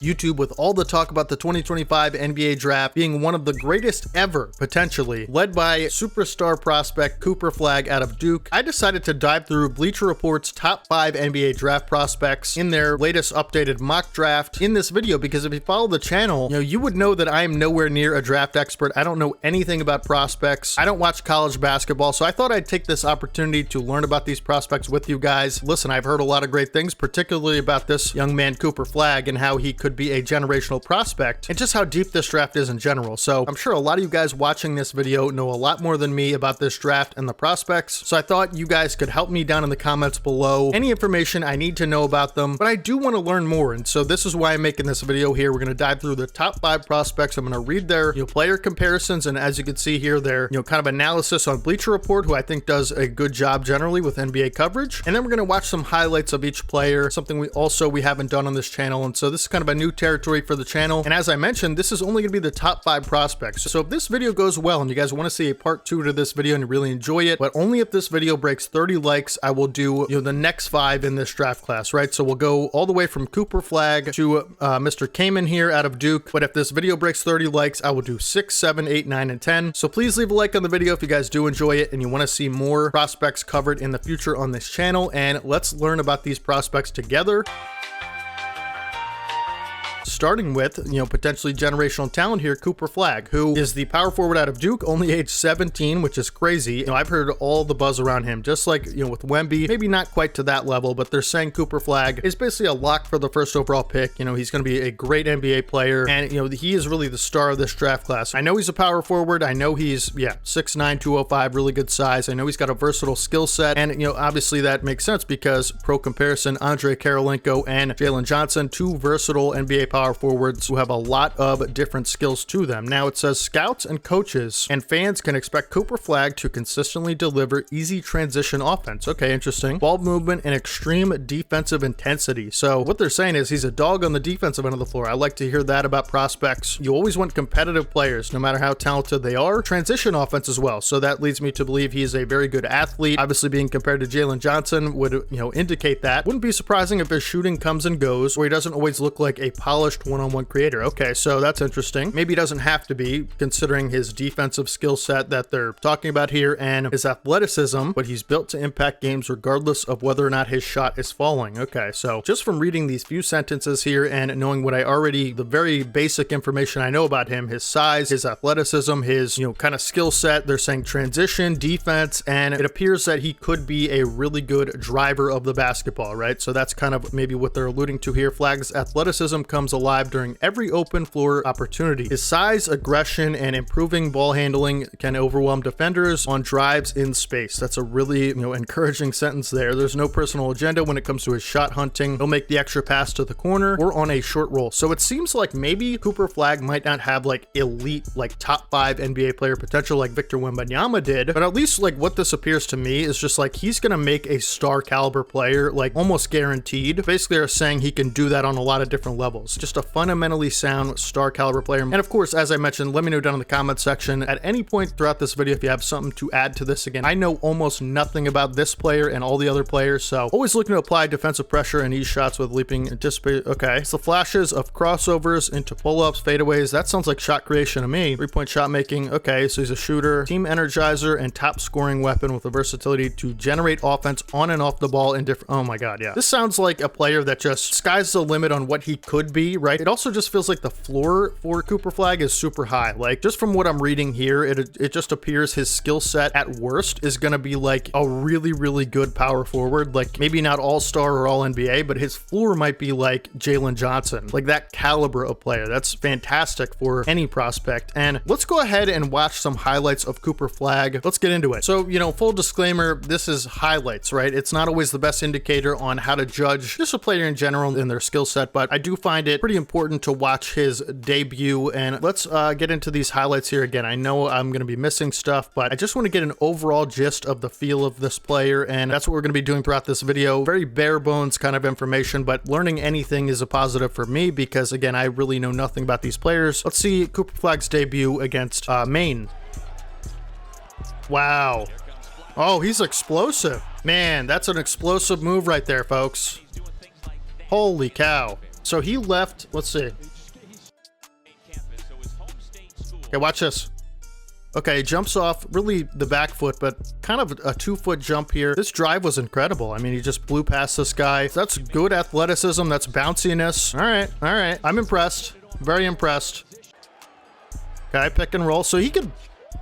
YouTube with all the talk about the 2025 NBA draft being one of the greatest ever, potentially, led by superstar prospect Cooper Flagg out of Duke, I decided to dive through Bleacher Report's top 5 NBA draft prospects in their latest updated mock draft in this video, because if you follow the channel, you would know that I am nowhere near a draft expert. I don't know anything about prospects. I don't watch college basketball, so I thought I'd take this opportunity to learn about these prospects with you guys. Listen, I've heard a lot of great things, particularly about this young man Cooper Flagg and how he could be a generational prospect and just how deep this draft is in general. So I'm sure a lot of you guys watching this video know a lot more than me about this draft and the prospects. So I thought you guys could help me down in the comments below any information I need to know about them, but I do want to learn more. And so this is why I'm making this video here. We're going to dive through the top 5 prospects. I'm going to read their player comparisons. And as you can see here, their kind of analysis on Bleacher Report, who I think does a good job generally with NBA coverage. And then we're going to watch some highlights of each player, something we haven't done on this channel. And so this is kind of a new territory for the channel. And as I mentioned, this is only going to be the top 5 prospects. So if this video goes well and you guys want to see a part 2 to this video and you really enjoy it, but only if this video breaks 30 likes, I will do the next 5 in this draft class, right? So we'll go all the way from Cooper Flagg to Mr. Khaman here out of Duke. But if this video breaks 30 likes, I will do 6, 7, 8, 9, and 10. So please leave a like on the video if you guys do enjoy it and you want to see more prospects covered in the future on this channel. And let's learn about these prospects together. Starting with, potentially generational talent here, Cooper Flagg, who is the power forward out of Duke, only age 17, which is crazy. I've heard all the buzz around him, just like, with Wemby, maybe not quite to that level, but they're saying Cooper Flagg is basically a lock for the first overall pick. He's going to be a great NBA player, and, he is really the star of this draft class. I know he's a power forward. I know he's, 6'9", 205, really good size. I know he's got a versatile skill set, and, obviously that makes sense because pro comparison, Andre Karolinko and Jalen Johnson, 2 versatile NBA power forwards who have a lot of different skills to them. Now it says scouts and coaches and fans can expect Cooper Flagg to consistently deliver easy transition offense. Okay, interesting. Ball movement and extreme defensive intensity. So what they're saying is he's a dog on the defensive end of the floor. I like to hear that about prospects. You always want competitive players, no matter how talented they are. Transition offense as well. So that leads me to believe he's a very good athlete. Obviously being compared to Jalen Johnson would, indicate that. Wouldn't be surprising if his shooting comes and goes, or he doesn't always look like a polished one-on-one creator. Okay, so that's interesting. Maybe he doesn't have to be, considering his defensive skill set that they're talking about here and his athleticism, but he's built to impact games regardless of whether or not his shot is falling. Okay, so just from reading these few sentences here and knowing what the very basic information I know about him, his size, his athleticism, his, kind of skill set, they're saying transition, defense, and it appears that he could be a really good driver of the basketball, right? So that's kind of maybe what they're alluding to here. Flagg's athleticism comes alive during every open floor opportunity. His size, aggression, and improving ball handling can overwhelm defenders on drives in space. That's a really, encouraging sentence there. There's no personal agenda when it comes to his shot hunting. He'll make the extra pass to the corner or on a short roll. So it seems like maybe Cooper Flagg might not have elite, top 5 NBA player potential like Victor Wembanyama did, but at least what this appears to me is just he's going to make a star caliber player, almost guaranteed. Basically they're saying he can do that on a lot of different levels. Just a fundamentally sound star caliber player. And of course, as I mentioned, let me know down in the comment section at any point throughout this video if you have something to add to this. Again, I know almost nothing about this player and all the other players, so always looking to apply defensive pressure and ease shots with leaping anticipate. Okay, it's the flashes of crossovers into pull-ups, fadeaways. That sounds like shot creation to me. 3-point shot making. Okay, so he's a shooter, team energizer, and top scoring weapon with the versatility to generate offense on and off the ball in different. Oh my god, yeah. This sounds like a player that just sky's the limit on what he could be, right? It also just feels like the floor for Cooper Flagg is super high. Just from what I'm reading here, it just appears his skill set at worst is going to be a really, really good power forward. Maybe not all-star or all-NBA, but his floor might be like Jalen Johnson, that caliber of player. That's fantastic for any prospect. And let's go ahead and watch some highlights of Cooper Flagg. Let's get into it. So, full disclaimer, this is highlights, right? It's not always the best indicator on how to judge just a player in general and their skill set, but I do find it pretty important to watch his debut. And let's get into these highlights here again. I know I'm going to be missing stuff, but I just want to get an overall gist of the feel of this player, and that's what we're going to be doing throughout this video. Very bare bones kind of information, but learning anything is a positive for me because, again, I really know nothing about these players. Let's see Cooper Flagg's debut against Maine. Wow. Oh, he's explosive. Man, that's an explosive move right there, folks. Holy cow. So he left, let's see. Okay, watch this. Okay, he jumps off, really the back foot, but kind of a 2-foot jump here. This drive was incredible. I mean, he just blew past this guy. That's good athleticism. That's bounciness. All right, all right. I'm impressed. Very impressed. Okay, pick and roll. So he could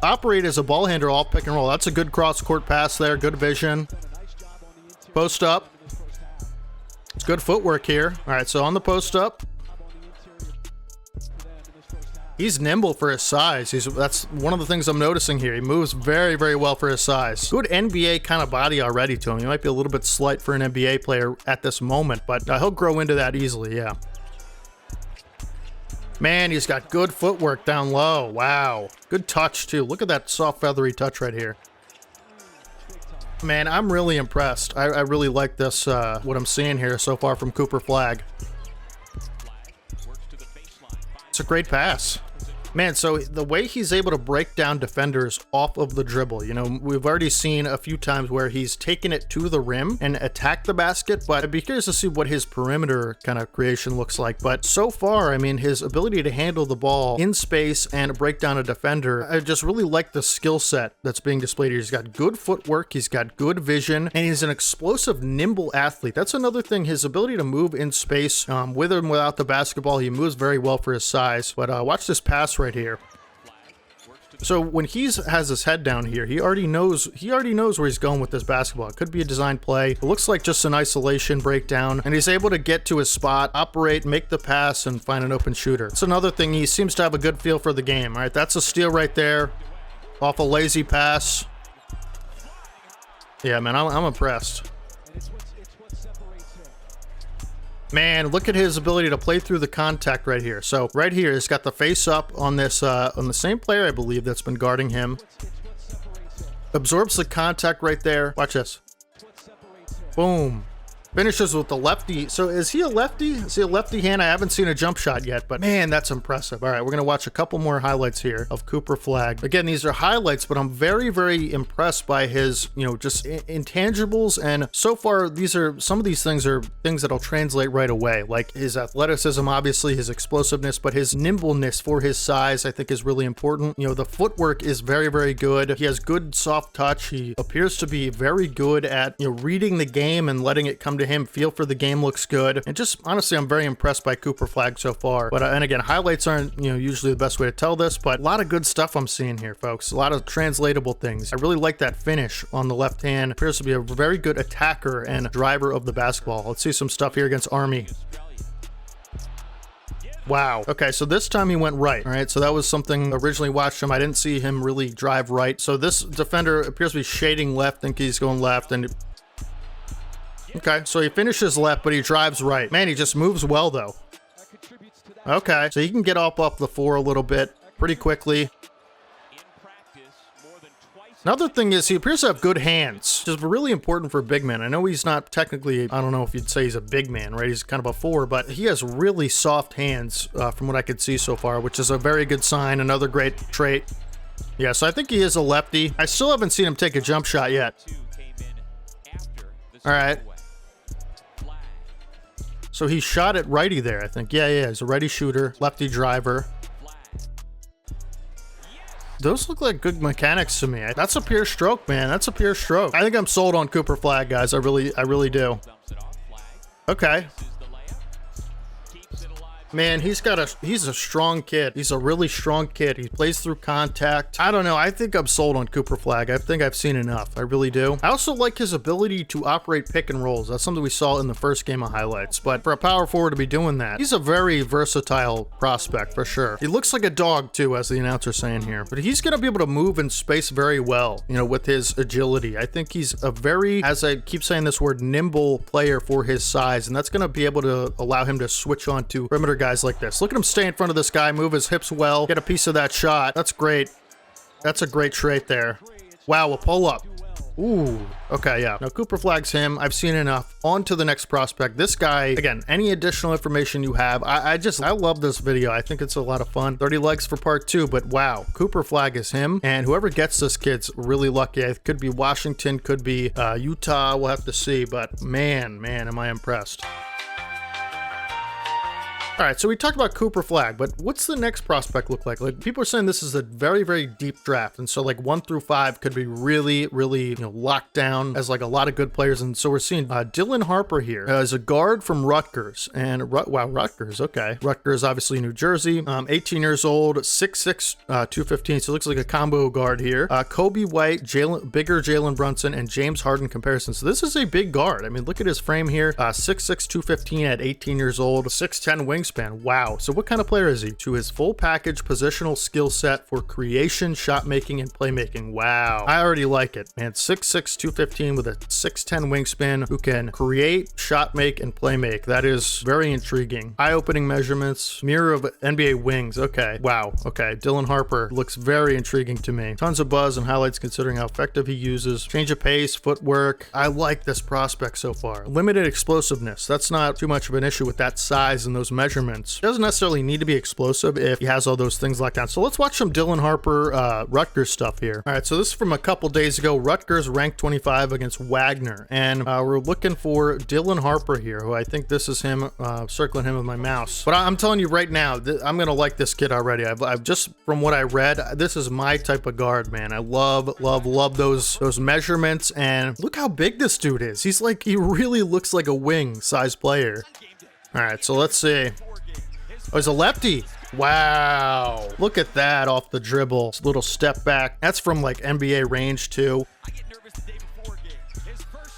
operate as a ball handler all pick and roll. That's a good cross-court pass there. Good vision. Post up. It's good footwork here. All right, so on the post up. He's nimble for his size. That's one of the things I'm noticing here. He moves very, very well for his size. Good NBA kind of body already to him. He might be a little bit slight for an NBA player at this moment, but he'll grow into that easily, yeah. Man, he's got good footwork down low. Wow. Good touch, too. Look at that soft, feathery touch right here. Man, I'm really impressed. I really like this, what I'm seeing here so far from Cooper Flagg. It's a great pass. Man, so the way he's able to break down defenders off of the dribble, you know, we've already seen a few times where he's taken it to the rim and attacked the basket, but I'd be curious to see what his perimeter kind of creation looks like. But so far, I mean, his ability to handle the ball in space and break down a defender, I just really like the skill set that's being displayed here. He's got good footwork, he's got good vision, and he's an explosive, nimble athlete. That's another thing, his ability to move in space with or without the basketball. He moves very well for his size, but watch this pass right here. So when has his head down here, he already knows where he's going with this basketball. It could be a design play. It looks like just an isolation breakdown, and he's able to get to his spot, operate, make the pass, and find an open shooter. That's another thing. He seems to have a good feel for the game. All right, that's a steal right there, off a lazy pass. Yeah, man, I'm impressed. Man, look at his ability to play through the contact right here. So right here, he's got the face up on this on the same player, I believe, that's been guarding him. Absorbs the contact right there. Watch this. Boom. Finishes with the lefty. So is he a lefty? Is he a lefty hand? I haven't seen a jump shot yet, but man, that's impressive. All right, we're going to watch a couple more highlights here of Cooper Flagg. Again, these are highlights, but I'm very, very impressed by his, you know, just intangibles. And so far, some of these things are things that'll translate right away, like his athleticism, obviously, his explosiveness, but his nimbleness for his size, I think, is really important. You know, the footwork is very, very good. He has good soft touch. He appears to be very good at, you know, reading the game and letting it come to him. Feel for the game looks good, and just honestly, I'm very impressed by Cooper Flagg so far. But and again, highlights aren't, you know, usually the best way to tell this, but a lot of good stuff I'm seeing here, folks. A lot of translatable things. I really like that finish on the left hand. Appears to be a very good attacker and driver of the basketball. Let's see some stuff here against Army. Wow. Okay, so this time he went right. All right, so that was something originally watched him. I didn't see him really drive right. So this defender appears to be shading left. Think he's going left, and okay, so he finishes left, but he drives right. Man, he just moves well, though. Okay, so he can get off the floor a little bit pretty quickly. Another thing is he appears to have good hands, which is really important for a big man. I know he's not technically, I don't know if you'd say he's a big man, right? He's kind of a 4, but he has really soft hands from what I could see so far, which is a very good sign. Another great trait. Yeah, so I think he is a lefty. I still haven't seen him take a jump shot yet. All right. So he shot it righty there, I think. Yeah, he's a righty shooter, lefty driver. Those look like good mechanics to me. That's a pure stroke, man. That's a pure stroke. I think I'm sold on Cooper Flagg, guys. I really do. Okay. Man, he's a strong kid. He's a really strong kid. He plays through contact. I don't know. I think I'm sold on Cooper Flagg. I think I've seen enough. I really do. I also like his ability to operate pick and rolls. That's something we saw in the first game of highlights. But for a power forward to be doing that, he's a very versatile prospect for sure. He looks like a dog too, as the announcer's saying here. But he's going to be able to move in space very well, you know, with his agility. I think he's a very, as I keep saying this word, nimble player for his size. And that's going to be able to allow him to switch on to perimeter guys like this. Look at him stay in front of this guy, move his hips well, get a piece of that shot. That's great. That's a great trait there. Wow, a pull up. Ooh, okay, yeah. Now Cooper Flagg's him. I've seen enough. On to the next prospect. This guy, again, any additional information you have, I love this video. I think it's a lot of fun. 30 likes for part 2, but wow, Cooper Flagg is him. And whoever gets this kid's really lucky. It could be Washington, could be Utah. We'll have to see, but man, am I impressed. All right, so we talked about Cooper Flagg, but what's the next prospect look like? Like, people are saying this is a very, very deep draft, and so like 1 through 5 could be really, really, locked down as like a lot of good players. And so we're seeing Dylan Harper here as a guard from Rutgers, and wow, Rutgers, okay, Rutgers, obviously New Jersey, 18 years old, 6'6", 215, so it looks like a combo guard here. Kobe White, bigger Jalen Brunson, and James Harden comparison. So this is a big guard. I mean, look at his frame here, 6'6", 215 at 18 years old, 6'10" wingspan. Wow. So what kind of player is he? To his full package positional skill set for creation, shot making, and playmaking. Wow. I already like it, man. 6'6", 215 with a 6'10" wingspan who can create, shot make, and play make. That is very intriguing. Eye-opening measurements, mirror of NBA wings. Okay. Wow. Okay. Dylan Harper looks very intriguing to me. Tons of buzz and highlights considering how effective he uses. Change of pace, footwork. I like this prospect so far. Limited explosiveness. That's not too much of an issue with that size and those measurements. Doesn't necessarily need to be explosive if he has all those things locked down. So let's watch some Dylan Harper Rutgers stuff here. All right, so this is from a couple days ago. Rutgers ranked 25 against Wagner, and we're looking for Dylan Harper here, who I think this is him, circling him with my mouse. But I'm telling you right now, I'm gonna like this kid already. I've just, from what I read, this is my type of guard, man. I love those measurements, and look how big this dude is. He's like, he really looks like a wing size player. All right, so let's see. Oh, he's a lefty. Wow. Look at that off the dribble. Little step back. That's from like NBA range too.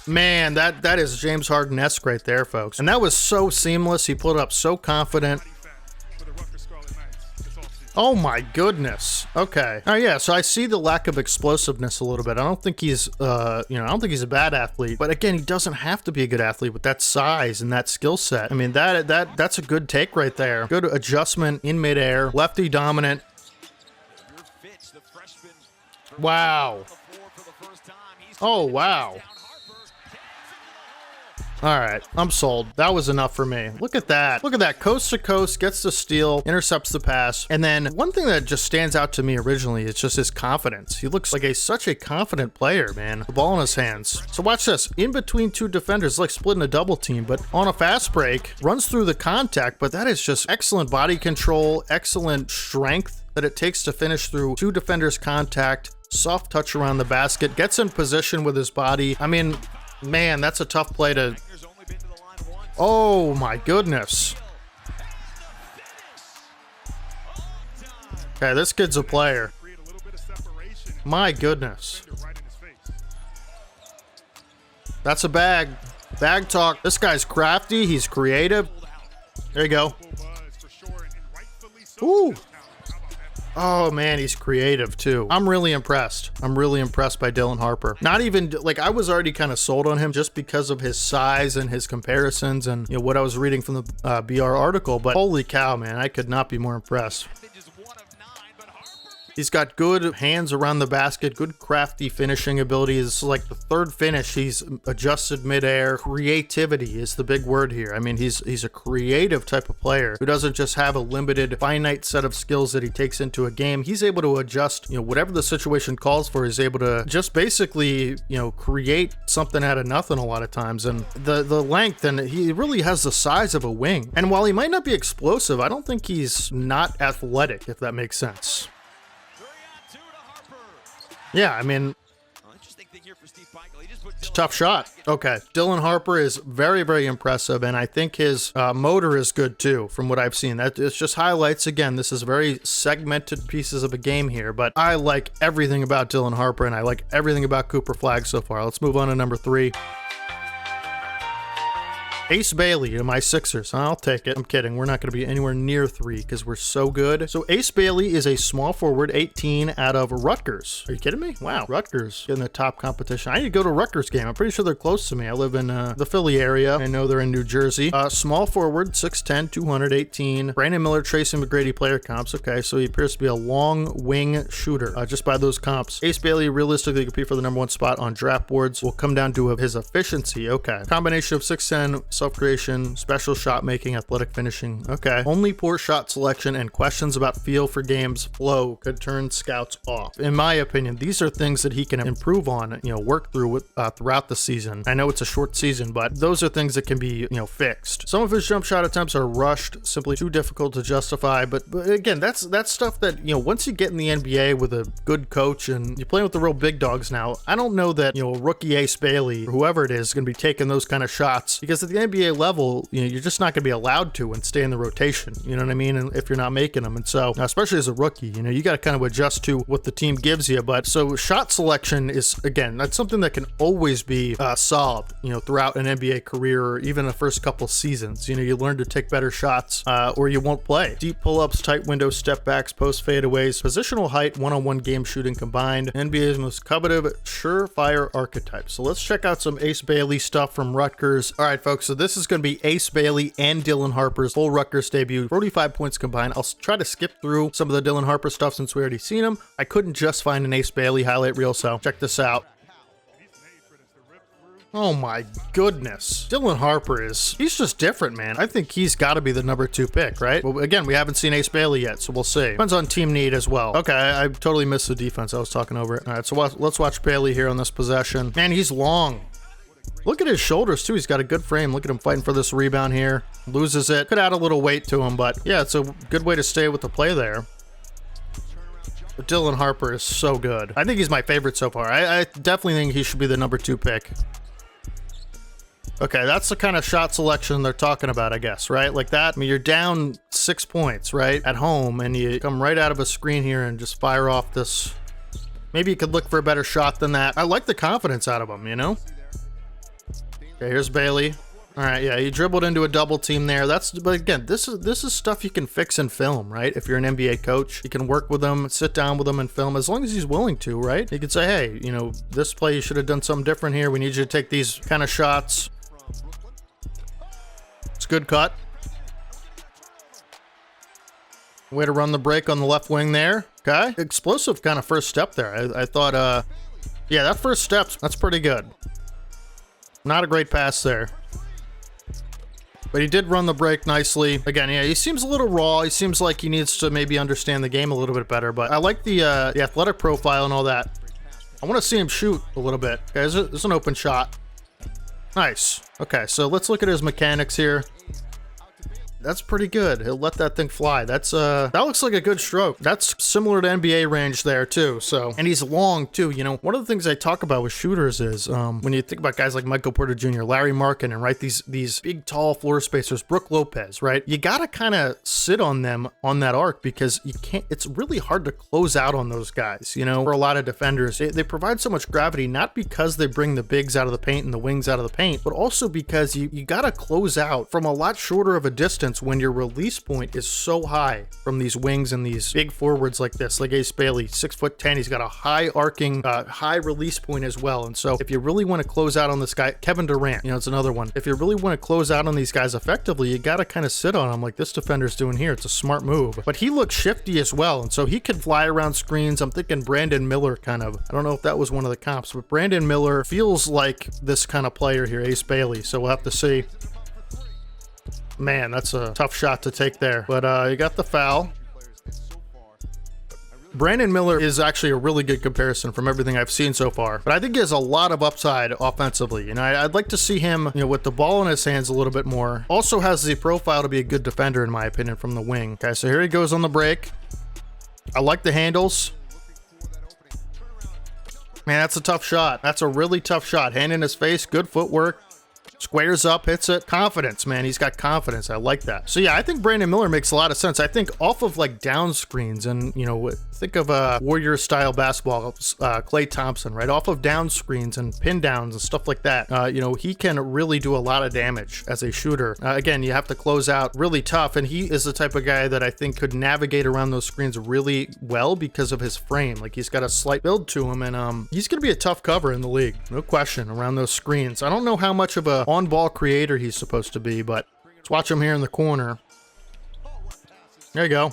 Man, that is James Harden-esque right there, folks. And that was so seamless. He put it up so confident. Oh my goodness. Okay. Oh yeah, so I see the lack of explosiveness a little bit. I don't think he's I don't think he's a bad athlete, but again, he doesn't have to be a good athlete with that size and that skill set. I mean, that's a good take right there. Good adjustment in midair, lefty dominant. Wow. Oh wow. All right, I'm sold. That was enough for me. Look at that. Look at that. Coast to coast, gets the steal, intercepts the pass. And then one thing that just stands out to me originally is just his confidence. He looks like such a confident player, man. The ball in his hands. So watch this. In between two defenders, like splitting a double team, but on a fast break, runs through the contact, but that is just excellent body control, excellent strength that it takes to finish through two defenders' contact, soft touch around the basket, gets in position with his body. I mean, man, that's a tough play to... Oh my goodness. Okay, this kid's a player. My goodness. That's a bag. Bag talk. This guy's crafty. He's creative. There you go. Ooh. Oh man, he's creative too. I'm really impressed. I'm really impressed by Dylan Harper. Not even, like, I was already kind of sold on him just because of his size and his comparisons and what I was reading from the BR article, but holy cow, man, I could not be more impressed. He's got good hands around the basket, good crafty finishing ability. This is like the third finish. He's adjusted midair. Creativity is the big word here. I mean, he's a creative type of player who doesn't just have a limited, finite set of skills that he takes into a game. He's able to adjust, whatever the situation calls for. He's able to just basically, create something out of nothing a lot of times. And the length, and he really has the size of a wing. And while he might not be explosive, I don't think he's not athletic, if that makes sense. Yeah, I mean, it's a tough shot. Okay, Dylan Harper is very, very impressive, and I think his motor is good too, from what I've seen. It's just highlights. Again, this is very segmented pieces of a game here, but I like everything about Dylan Harper, and I like everything about Cooper Flagg so far. Let's move on to number 3. Ace Bailey to my Sixers. I'll take it. I'm kidding. We're not going to be anywhere near 3 because we're so good. So Ace Bailey is a small forward, 18, out of Rutgers. Are you kidding me? Wow, Rutgers in the top competition. I need to go to a Rutgers game. I'm pretty sure they're close to me. I live in the Philly area. I know they're in New Jersey. Small forward, 6'10", 218. Brandon Miller, Tracy McGrady player comps. Okay, so he appears to be a long wing shooter just by those comps. Ace Bailey realistically compete for the #1 spot on draft boards. Will come down to his efficiency. Okay, combination of 6'10", self-creation, special shot making, athletic finishing. Okay. Only poor shot selection and questions about feel for game's flow could turn scouts off. In my opinion, these are things that he can improve on, work through with, throughout the season. I know it's a short season, but those are things that can be, fixed. Some of his jump shot attempts are rushed, simply too difficult to justify. But again, that's stuff that, once you get in the NBA with a good coach and you're playing with the real big dogs now, I don't know that, a rookie Ace Bailey or whoever it is going to be taking those kind of shots, because at the NBA level, you're just not going to be allowed to and stay in the rotation. You know what I mean? And if you're not making them. And so, especially as a rookie, you got to kind of adjust to what the team gives you. But so shot selection is, again, that's something that can always be solved, throughout an NBA career or even the first couple seasons. You learn to take better shots or you won't play. Deep pull-ups, tight window step backs, post fadeaways, positional height, one-on-one game shooting combined. NBA's most coveted surefire archetype. So let's check out some Ace Bailey stuff from Rutgers. All right, folks, so this is going to be Ace Bailey and Dylan Harper's full Rutgers debut, 45 points combined. I'll try to skip through some of the Dylan Harper stuff since we already seen him. I couldn't just find an Ace Bailey highlight reel, so check this out. Oh my goodness. Dylan Harper he's just different, man. I think he's got to be the number 2 pick, right? Well, again, we haven't seen Ace Bailey yet, so we'll see. Depends on team need as well. Okay, I totally missed the defense. I was talking over it. All right, so let's watch Bailey here on this possession. Man, he's long. Look at his shoulders, too. He's got a good frame. Look at him fighting for this rebound here. Loses it. Could add a little weight to him, but yeah, it's a good way to stay with the play there. But Dylan Harper is so good. I think he's my favorite so far. I definitely think he should be the number 2 pick. Okay, that's the kind of shot selection they're talking about, I guess, right? Like that. I mean, you're down 6 points, right? At home, and you come right out of a screen here and just fire off this. Maybe you could look for a better shot than that. I like the confidence out of him, Okay, here's Bailey. All right, yeah, he dribbled into a double team there. But again, this is stuff you can fix in film, right? If you're an NBA coach, you can work with him, sit down with him and film, as long as he's willing to, right? You could say, hey, this play, you should have done something different here. We need you to take these kind of shots. It's a good cut. Way to run the break on the left wing there. Okay, explosive kind of first step there. I thought, yeah, that first step, that's pretty good. Not a great pass there. But he did run the break nicely. Again, yeah, he seems a little raw. He seems like he needs to maybe understand the game a little bit better. But I like the athletic profile and all that. I want to see him shoot a little bit. Okay, this is an open shot. Nice. Okay, so let's look at his mechanics here. That's pretty good. He'll let that thing fly. That looks like a good stroke. That's similar to NBA range there too. So, and he's long too. One of the things I talk about with shooters is when you think about guys like Michael Porter Jr., Larry Markkinen, right? These big, tall floor spacers, Brook Lopez, right? You gotta kind of sit on them on that arc because you can't. It's really hard to close out on those guys. For a lot of defenders, they provide so much gravity, not because they bring the bigs out of the paint and the wings out of the paint, but also because you gotta close out from a lot shorter of a distance when your release point is so high from these wings and these big forwards like this, like Ace Bailey, 6'10". He's got a high arcing, high release point as well. And so if you really want to close out on this guy, Kevin Durant, it's another one. If you really want to close out on these guys effectively, you got to kind of sit on them like this defender's doing here. It's a smart move, but he looks shifty as well. And so he can fly around screens. I'm thinking Brandon Miller kind of, I don't know if that was one of the comps, but Brandon Miller feels like this kind of player here, Ace Bailey. So we'll have to see. Man, that's a tough shot to take there. But you got the foul. Brandon Miller is actually a really good comparison from everything I've seen so far. But I think he has a lot of upside offensively. I'd like to see him, with the ball in his hands a little bit more. Also has the profile to be a good defender, in my opinion, from the wing. Okay, so here he goes on the break. I like the handles. Man, that's a tough shot. That's a really tough shot. Hand in his face, good footwork. Squares up, hits it. Confidence, man. He's got confidence. I like that. So yeah, I think Brandon Miller makes a lot of sense. I think off of like down screens and, think of Warrior style basketball, Klay Thompson, right? Off of down screens and pin downs and stuff like that. He can really do a lot of damage as a shooter. Again, you have to close out really tough. And he is the type of guy that I think could navigate around those screens really well because of his frame. Like he's got a slight build to him and he's going to be a tough cover in the league. No question around those screens. I don't know how much of a on-ball creator he's supposed to be, but let's watch him here in the corner. There you go.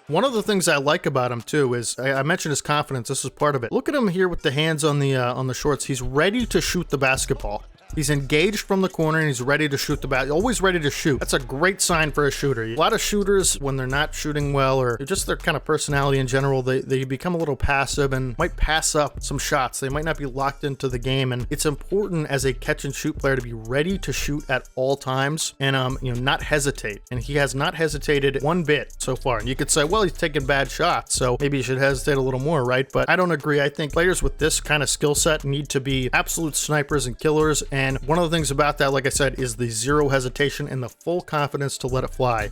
One of the things I like about him too is I mentioned his confidence. This is part of it. Look at him here with the hands on the shorts. He's ready to shoot the basketball. He's engaged from the corner and he's ready to shoot the bat. Always ready to shoot. That's a great sign for a shooter. A lot of shooters, when they're not shooting well or just their kind of personality in general, they become a little passive and might pass up some shots. They might not be locked into the game. And it's important as a catch and shoot player to be ready to shoot at all times and not hesitate. And he has not hesitated one bit so far. And you could say, well, he's taking bad shots, so maybe he should hesitate a little more, right? But I don't agree. I think players with this kind of skill set need to be absolute snipers and killers. And one of the things about that, like I said, is the zero hesitation and the full confidence to let it fly.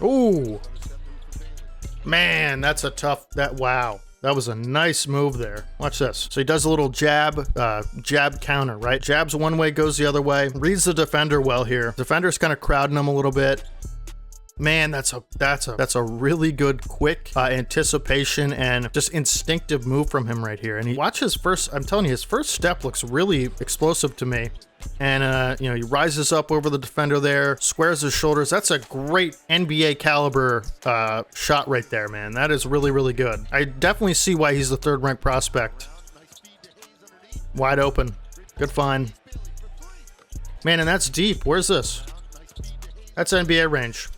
Ooh, man, that's a tough, wow. That was a nice move there. Watch this. So he does a little jab counter, right? Jabs one way, goes the other way. Reads the defender well here. Defender's kind of crowding him a little bit. Man, that's a really good, quick anticipation and just instinctive move from him right here. And watch his first, I'm telling you, his first step looks really explosive to me. And, he rises up over the defender there, squares his shoulders. That's a great NBA caliber shot right there, man. That is really, really good. I definitely see why he's the third-ranked prospect. Wide open. Good find. Man, and that's deep. Where's this? That's NBA range.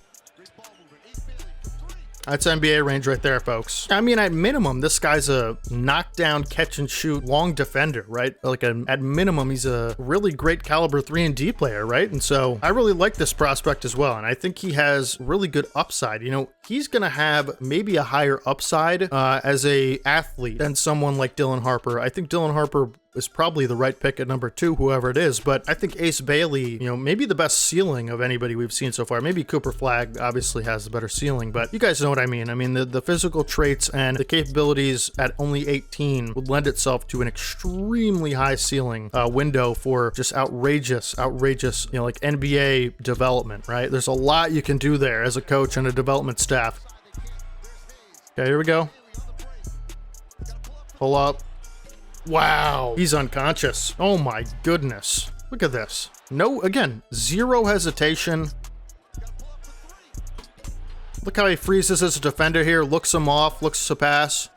That's NBA range right there, folks. I mean, at minimum, this guy's a knockdown, catch and shoot, long defender, right? Like, at minimum, he's a really great caliber 3-and-D player, right? And so I really like this prospect as well. And I think he has really good upside. He's going to have maybe a higher upside as a athlete than someone like Dylan Harper. I think Dylan Harper is probably the right pick at number 2, whoever it is. But I think Ace Bailey, maybe the best ceiling of anybody we've seen so far. Maybe Cooper Flagg obviously has the better ceiling, but you guys know what I mean. I mean, the physical traits and the capabilities at only 18 would lend itself to an extremely high ceiling window for just outrageous, like NBA development, right? There's a lot you can do there as a coach and a development staff. Okay, here we go. Pull up. Wow, he's unconscious. Oh my goodness. Look at this. No, again, zero hesitation. Look how he freezes as a defender here, looks him off, looks to pass.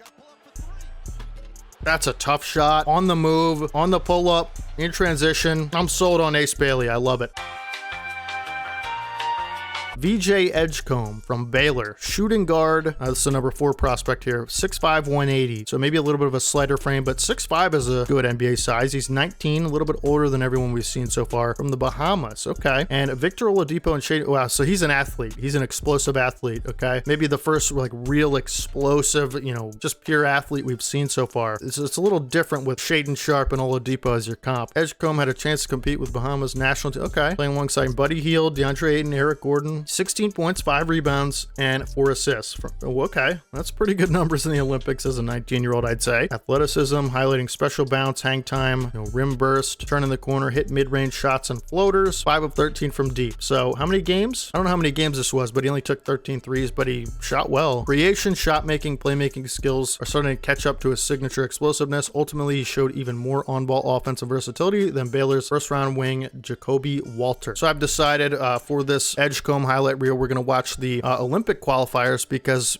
That's a tough shot. On the move, on the pull-up, in transition. I'm sold on Ace Bailey. I love it. VJ Edgecombe from Baylor, shooting guard. This is the number 4 prospect here, 6'5", 180. So maybe a little bit of a slighter frame, but 6'5" is a good NBA size. He's 19, a little bit older than everyone we've seen so far from the Bahamas. Okay. And Victor Oladipo and Shade. Wow. So he's an athlete. He's an explosive athlete. Okay. Maybe the first real explosive, just pure athlete we've seen so far. It's a little different with Shaden Sharp and Oladipo as your comp. Edgecombe had a chance to compete with Bahamas national team. Okay. Playing alongside Buddy Hield, DeAndre Ayton, Eric Gordon. 16 points, 5 rebounds, and 4 assists. Okay, that's pretty good numbers in the Olympics as a 19-year-old, I'd say. Athleticism, highlighting special bounce, hang time, rim burst, turn in the corner, hit mid-range shots and floaters, 5 of 13 from deep. So how many games? I don't know how many games this was, but he only took 13 threes, but he shot well. Creation, shot making, playmaking skills are starting to catch up to his signature explosiveness. Ultimately, he showed even more on-ball offensive versatility than Baylor's first-round wing, Jacoby Walter. So I've decided for this Edgecombe highlight reel, we're going to watch the Olympic qualifiers because,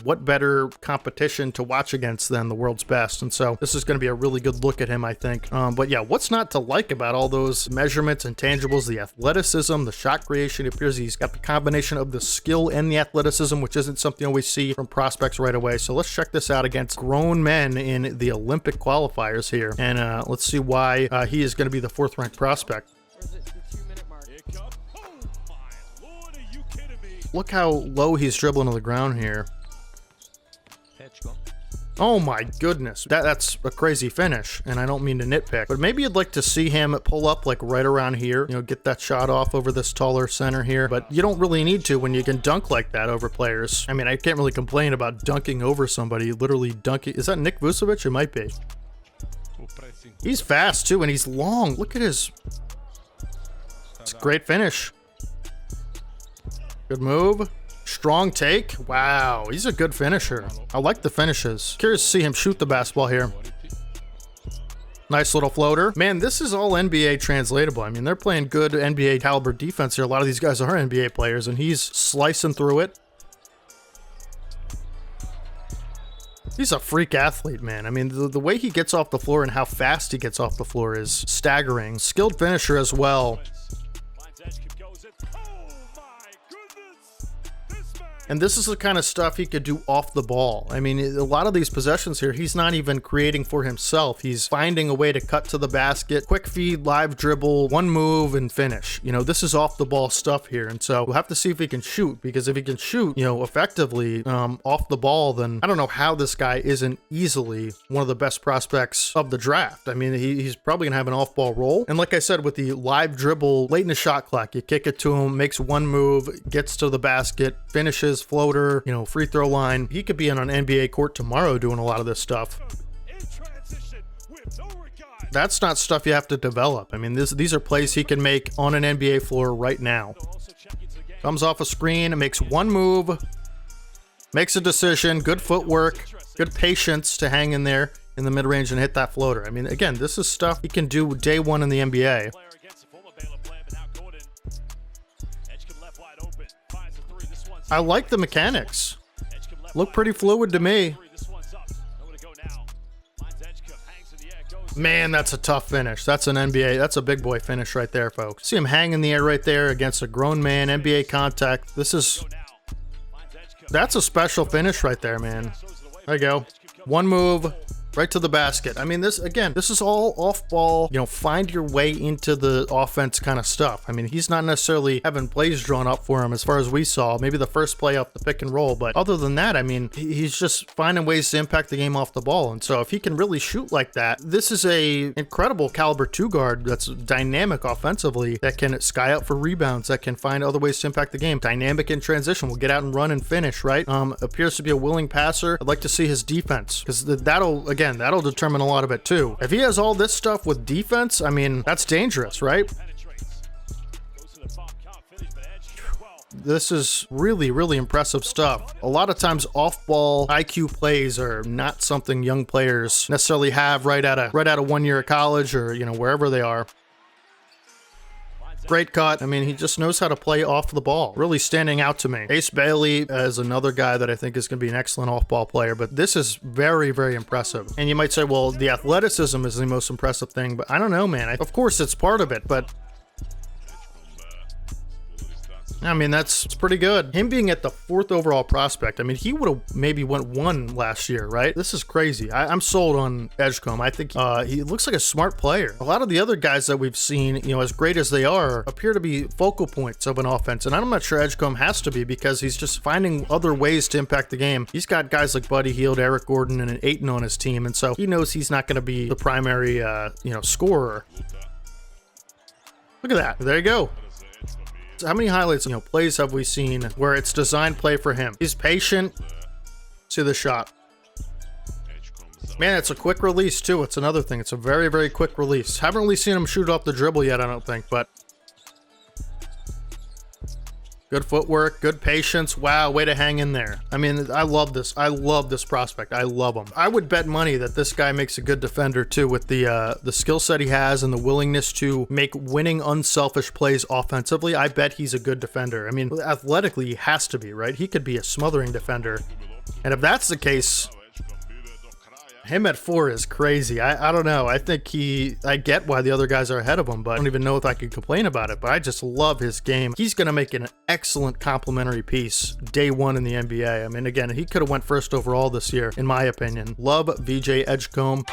what better competition to watch against than the world's best? And so this is going to be a really good look at him, I think. But yeah, what's not to like about all those measurements and tangibles, the athleticism, the shot creation? It appears he's got the combination of the skill and the athleticism, which isn't something you always see from prospects right away. So let's check this out against grown men in the Olympic qualifiers here. And let's see why he is going to be the 4th-ranked prospect. Look how low he's dribbling to the ground here. Oh my goodness. That's a crazy finish, and I don't mean to nitpick, but maybe you'd like to see him pull up right around here, get that shot off over this taller center here, but you don't really need to when you can dunk like that over players. I mean, I can't really complain about dunking over somebody, literally dunking. Is that Nick Vucevic? It might be. He's fast too, and he's long. Look at his... It's a great finish. Good move. Strong take. Wow, he's a good finisher. I like the finishes. Curious to see him shoot the basketball here. Nice little floater. Man, this is all NBA translatable. I mean, they're playing good NBA caliber defense here. A lot of these guys are NBA players, and he's slicing through it. He's a freak athlete, man. I mean, the way he gets off the floor and how fast he gets off the floor is staggering. Skilled finisher as well. And this is the kind of stuff he could do off the ball. I mean, a lot of these possessions here, he's not even creating for himself. He's finding a way to cut to the basket, quick feed, live dribble, one move, and finish. You know, this is off the ball stuff here. And so we'll have to see if he can shoot, because if he can shoot, you know, effectively off the ball, then I don't know how this guy isn't easily one of the best prospects of the draft. I mean, he's probably gonna have an off-ball role. And like I said, with the live dribble late in the shot clock, you kick it to him, makes one move, gets to the basket, finishes, floater, you know, free throw line. He could be on an NBA court tomorrow doing a lot of this stuff. That's not stuff you have to develop. I mean, these are plays he can make on an NBA floor right now. Comes off a screen, makes one move, makes a decision, good footwork, good patience to hang in there in the mid-range and hit that floater. I mean, again, this is stuff he can do day one in the NBA. I like the mechanics. Look pretty fluid to me. Man, that's a tough finish. That's an NBA. That's a big boy finish right there, folks. See him hang in the air right there against a grown man. NBA contact. That's a special finish right there, man. There you go. One move. Right to the basket. I mean, this is all off ball, you know, find your way into the offense kind of stuff. I mean, he's not necessarily having plays drawn up for him as far as we saw, maybe the first play off the pick and roll, but other than that, I mean, he's just finding ways to impact the game off the ball. And so if he can really shoot like that, this is a incredible caliber 2 guard that's dynamic offensively, that can sky out for rebounds, that can find other ways to impact the game. Dynamic in transition, will get out and run and finish, right? Appears to be a willing passer. I'd like to see his defense, because that'll determine a lot of it too. If he has all this stuff with defense, I mean, that's dangerous, right? This is really, really impressive stuff. A lot of times off-ball IQ plays are not something young players necessarily have right out of 1 year of college, or, you know, wherever they are. Great cut. I mean, he just knows how to play off the ball. Really standing out to me. Ace Bailey is another guy that I think is going to be an excellent off-ball player, but this is very, very impressive. And you might say, well, the athleticism is the most impressive thing, but I don't know, man. Of course, it's part of it, but I mean, that's pretty good. Him being at the 4th overall prospect, I mean, he would have maybe went 1 last year, right? This is crazy. I'm sold on Edgecombe. I think he looks like a smart player. A lot of the other guys that we've seen, you know, as great as they are, appear to be focal points of an offense. And I'm not sure Edgecombe has to be, because he's just finding other ways to impact the game. He's got guys like Buddy Hield, Eric Gordon, and an Ayton on his team. And so he knows he's not going to be the primary, you know, scorer. Look at that. There you go. How many highlights, you know, plays have we seen where it's designed play for him? He's patient. See the shot. Man, it's a quick release too. It's another thing. It's a very, very quick release. Haven't really seen him shoot off the dribble yet, I don't think, but good footwork, good patience. Wow, way to hang in there. I mean, I love this. I love this prospect. I love him. I would bet money that this guy makes a good defender too, with the skill set he has and the willingness to make winning, unselfish plays offensively. I bet he's a good defender. I mean, athletically, he has to be, right? He could be a smothering defender. And if that's the case, him at 4 is crazy. I don't know. I think I get why the other guys are ahead of him, but I don't even know if I could complain about it. But I just love his game. He's going to make an excellent complementary piece day 1 in the NBA. I mean, again, he could have went 1st overall this year, in my opinion. Love VJ Edgecombe.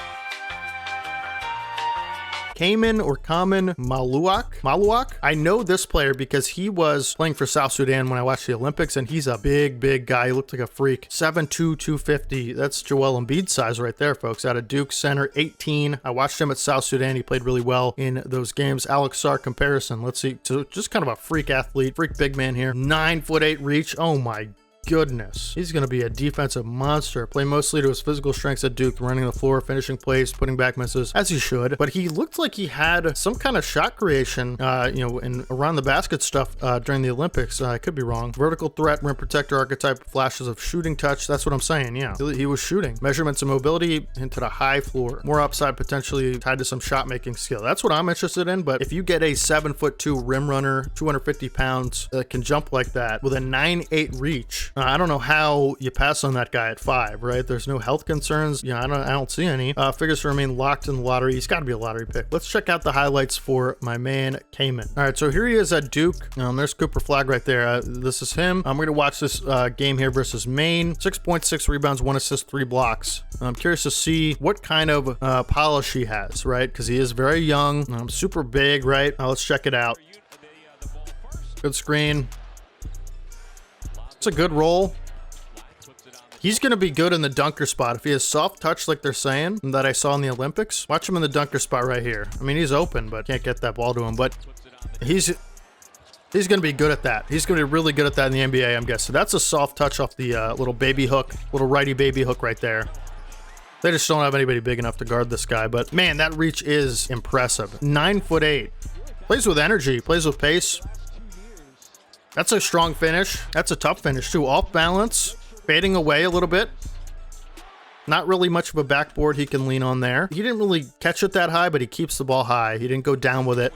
Khaman Maluach. I know this player because he was playing for South Sudan when I watched the Olympics, and he's a big guy. He looked like a freak. 7'2", 250. That's Joel Embiid's size right there, folks. Out of Duke, center, 18. I watched him at South Sudan. He played really well in those games. Alex Sarr comparison. Let's see. So just kind of a freak athlete, freak big man here. 9'8" reach. Oh my goodness. He's going to be a defensive monster. Play mostly to his physical strengths at Duke, running the floor, finishing plays, putting back misses, as he should. But he looked like he had some kind of shot creation, you know, and around the basket stuff during the Olympics. I could be wrong. Vertical threat, rim protector archetype, flashes of shooting touch. That's what I'm saying, yeah. He was shooting. Measurements and mobility into the high floor. More upside potentially tied to some shot making skill. That's what I'm interested in. But if you get a 7'2" rim runner, 250 pounds, that can jump like that with a 9'8" reach, I don't know how you pass on that guy at 5, right? There's no health concerns. I don't see any. Figures to remain locked in the lottery. He's got to be a lottery pick. Let's check out the highlights for my man Khaman. All right, so here he is at Duke. There's Cooper Flagg right there. This is him. I'm going to watch this game here versus Maine. 6.6 rebounds, 1 assist, 3 blocks. I'm curious to see what kind of polish he has, right? Because he is very young, super big, right? Let's check it out. Good screen. It's a good roll. He's going to be good in the dunker spot. If he has soft touch like they're saying that I saw in the Olympics, watch him in the dunker spot right here. I mean, he's open, but can't get that ball to him. But he's going to be good at that. He's going to be really good at that in the NBA, I'm guessing. That's a soft touch off the little baby hook, little righty baby hook right there. They just don't have anybody big enough to guard this guy. But man, that reach is impressive. 9'8". Plays with energy, plays with pace. That's a strong finish. That's a tough finish too. Off balance. Fading away a little bit. Not really much of a backboard he can lean on there. He didn't really catch it that high, but he keeps the ball high. He didn't go down with it.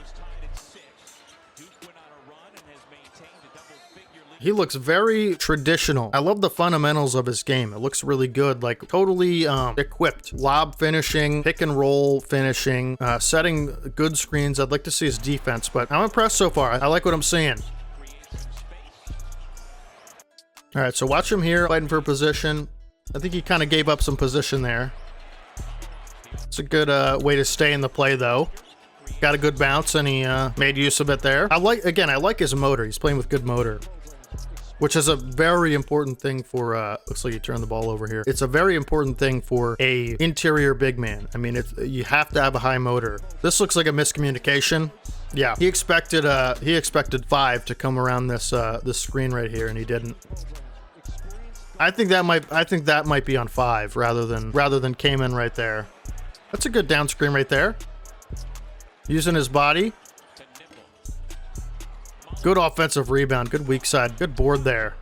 He looks very traditional. I love the fundamentals of his game. It looks really good, like totally equipped. Lob finishing, pick and roll finishing, setting good screens. I'd like to see his defense, but I'm impressed so far. I like what I'm seeing. All right, so watch him here fighting for position. I think he kind of gave up some position there. It's a good way to stay in the play, though. Got a good bounce, and he made use of it there. I like his motor. He's playing with good motor, which is a very important thing for, looks like you turned the ball over here. It's a very important thing for a interior big man. I mean, you have to have a high motor. This looks like a miscommunication. Yeah, he expected 5 to come around this this screen right here, and he didn't. I think that might be on 5 rather than Khaman right there. That's a good down screen right there. Using his body. Good offensive rebound, good weak side, good board there.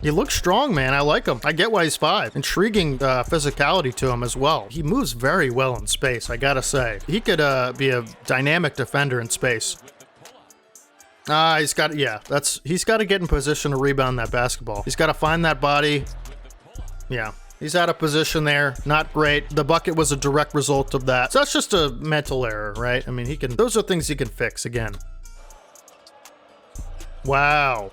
He looks strong, man. I like him. I get why he's 5. Intriguing physicality to him as well. He moves very well in space, I gotta say. He could be a dynamic defender in space. He's got to get in position to rebound that basketball. He's got to find that body. Yeah, he's out of position there. Not great. The bucket was a direct result of that. So that's just a mental error, right? I mean, those are things he can fix again. Wow.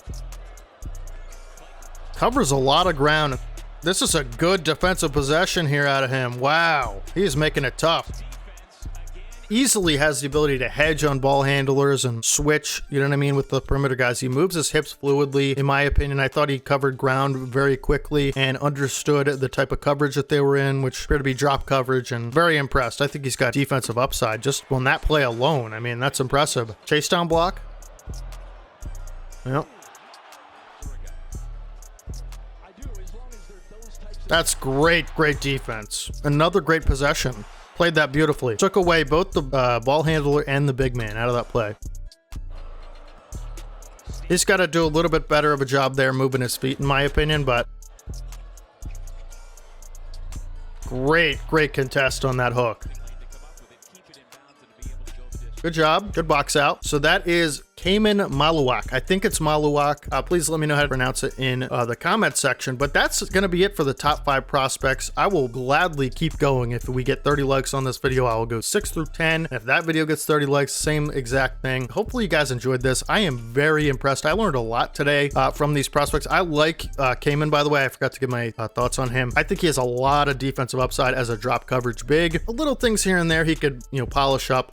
Covers a lot of ground. This is a good defensive possession here out of him. Wow. He is making it tough. Easily has the ability to hedge on ball handlers and switch, you know what I mean, with the perimeter guys. He moves his hips fluidly, in my opinion. I thought he covered ground very quickly and understood the type of coverage that they were in, which appeared to be drop coverage, and very impressed. I think he's got defensive upside just on that play alone. I mean, that's impressive. Chase down block. Yep. That's great defense. Another great possession. Played that beautifully. Took away both the ball handler and the big man out of that play. He's got to do a little bit better of a job there moving his feet, in my opinion, but great contest on that hook. Good job. Good box out. So that is Khaman Maluach. I think it's Maluach. Please let me know how to pronounce it in the comment section. But that's going to be it for the top 5 prospects. I will gladly keep going. If we get 30 likes on this video, I will go 6 through 10. If that video gets 30 likes, same exact thing. Hopefully you guys enjoyed this. I am very impressed. I learned a lot today from these prospects. I like Khaman, by the way. I forgot to give my thoughts on him. I think he has a lot of defensive upside as a drop coverage big. Little things here and there he could, polish up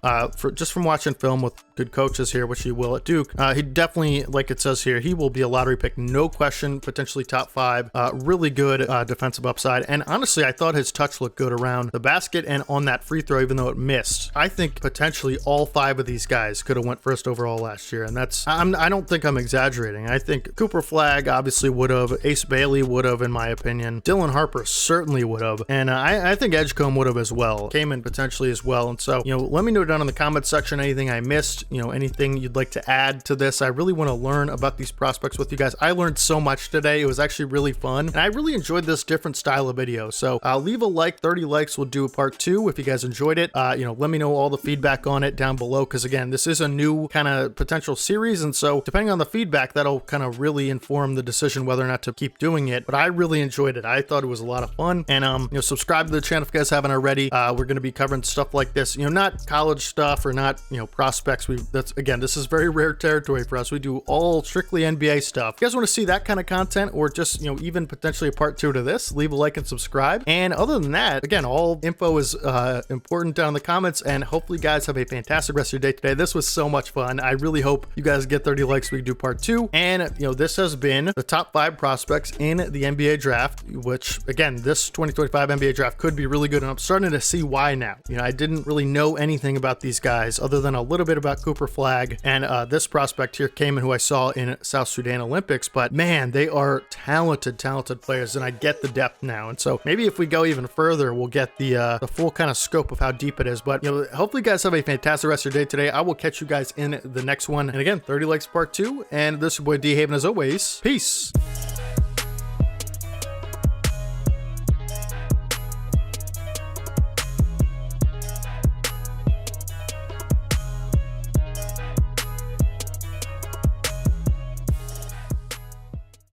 just from watching film with good coaches here, which he will at Duke. He definitely, like it says here, he will be a lottery pick, no question, potentially top 5. Really good defensive upside. And honestly, I thought his touch looked good around the basket and on that free throw, even though it missed. I think potentially all 5 of these guys could have went first overall last year. And I don't think I'm exaggerating. I think Cooper Flagg obviously would have. Ace Bailey would have, in my opinion. Dylan Harper certainly would have. And I think Edgecombe would have as well. Khaman potentially as well. And so, let me know down in the comment section anything I missed. you know, anything you'd like to add to this. I really want to learn about these prospects with you guys. I learned so much today. It was actually really fun, and I really enjoyed this different style of video. So leave a like. 30 likes, we'll do a part 2 if you guys enjoyed it. You know, let me know all the feedback on it down below, because again, this is a new kind of potential series, and so depending on the feedback, that'll kind of really inform the decision whether or not to keep doing it. But I really enjoyed it. I thought it was a lot of fun. And you know, subscribe to the channel if you guys haven't already. We're going to be covering stuff like this, you know, not college stuff or not, you know, prospects. That's again, this is very rare territory for us. We do all strictly NBA stuff. If you guys want to see that kind of content, or just, you know, even potentially a part 2 to this, leave a like and subscribe. And other than that, again, all info is important down in the comments, and hopefully you guys have a fantastic rest of your day today. This was so much fun. I really hope you guys get 30 likes so we can do part 2. And you know, this has been the top 5 prospects in the NBA draft, which again, this 2025 NBA draft could be really good, and I'm starting to see why now. You know, I didn't really know anything about these guys other than a little bit about Cooper Flagg and this prospect here, Khaman, who I saw in South Sudan Olympics. But man, they are talented players, and I get the depth now. And so maybe if we go even further, we'll get the full kind of scope of how deep it is. But you know, hopefully you guys have a fantastic rest of your day today. I will catch you guys in the next one. And again, 30 likes part 2. And this is your boy D Haven, as always. Peace.